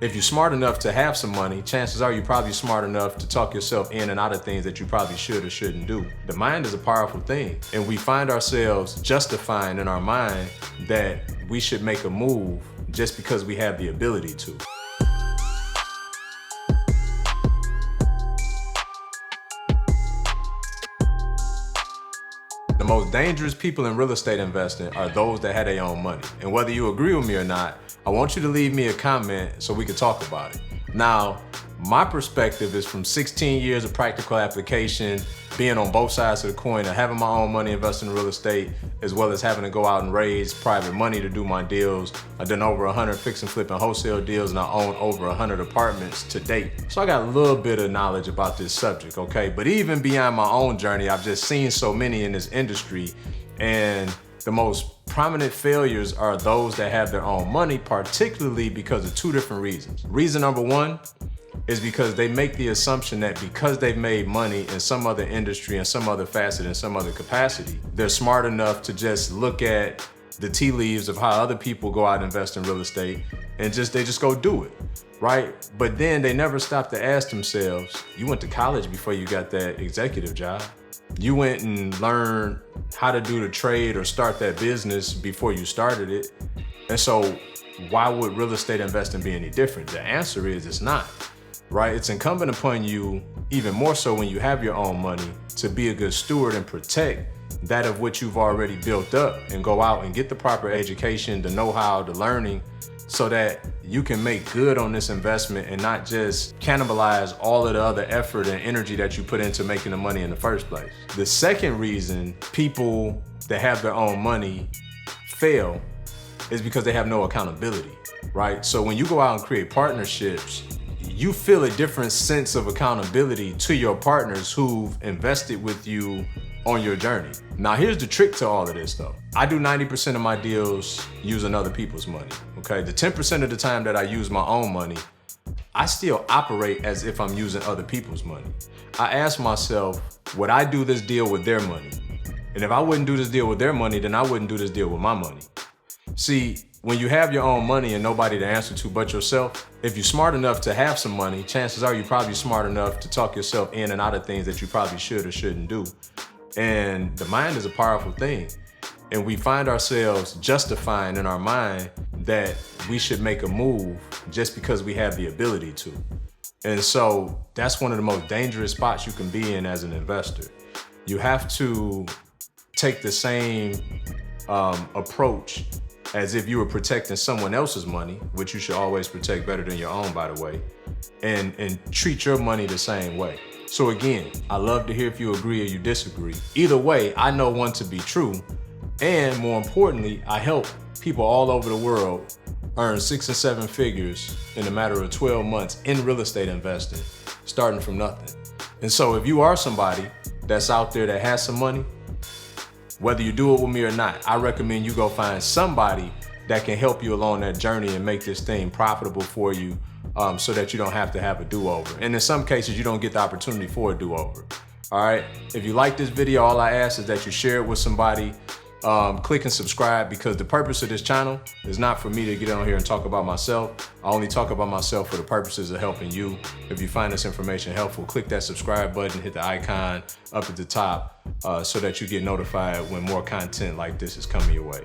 If you're smart enough to have some money, chances are you're probably smart enough to talk yourself in and out of things that you probably should or shouldn't do. The mind is a powerful thing, and we find ourselves justifying in our mind that we should make a move just because we have the ability to. The most dangerous people in real estate investing are those that have their own money. And whether you agree with me or not, I want you to leave me a comment so we can talk about it. Now, my perspective is from 16 years of practical application, being on both sides of the coin, of having my own money invested in real estate, as well as having to go out and raise private money to do my deals. I've done over 100 fix and flip and wholesale deals, and I own over 100 apartments to date. So I got a little bit of knowledge about this subject, okay? But even beyond my own journey, I've just seen so many in this industry, and the most prominent failures are those that have their own money, particularly because of two different reasons. Reason number one is because they make the assumption that because they've made money in some other industry, in some other facet, in some other capacity, they're smart enough to just look at the tea leaves of how other people go out and invest in real estate and they just go do it, right? But then they never stop to ask themselves, you went to college before you got that executive job. You went and learned how to do the trade or start that business before you started it. And so why would real estate investing be any different? The answer is it's not, right? It's incumbent upon you, even more so when you have your own money, to be a good steward and protect that of which you've already built up and go out and get the proper education, the know-how, the learning, so that you can make good on this investment and not just cannibalize all of the other effort and energy that you put into making the money in the first place. The second reason people that have their own money fail is because they have no accountability, right? So when you go out and create partnerships, you feel a different sense of accountability to your partners who've invested with you on your journey. Now, here's the trick to all of this though. I do 90% of my deals using other people's money, okay? The 10% of the time that I use my own money, I still operate as if I'm using other people's money. I ask myself, would I do this deal with their money? And if I wouldn't do this deal with their money, then I wouldn't do this deal with my money. See, when you have your own money and nobody to answer to but yourself, if you're smart enough to have some money, chances are you're probably smart enough to talk yourself in and out of things that you probably should or shouldn't do. And the mind is a powerful thing. And we find ourselves justifying in our mind that we should make a move just because we have the ability to. And so that's one of the most dangerous spots you can be in as an investor. You have to take the same approach as if you were protecting someone else's money, which you should always protect better than your own, by the way, and treat your money the same way. So again, I love to hear if you agree or you disagree. Either way, I know one to be true. And more importantly, I help people all over the world earn 6 and 7 figures in a matter of 12 months in real estate investing, starting from nothing. And so if you are somebody that's out there that has some money, whether you do it with me or not, I recommend you go find somebody that can help you along that journey and make this thing profitable for you, so that you don't have to have a do-over. And in some cases, you don't get the opportunity for a do-over. All right, if you like this video, all I ask is that you share it with somebody. Click and subscribe, because the purpose of this channel is not for me to get on here and talk about myself. I only talk about myself for the purposes of helping you. If you find this information helpful, click that subscribe button, hit the icon up at the top, so that you get notified when more content like this is coming your way.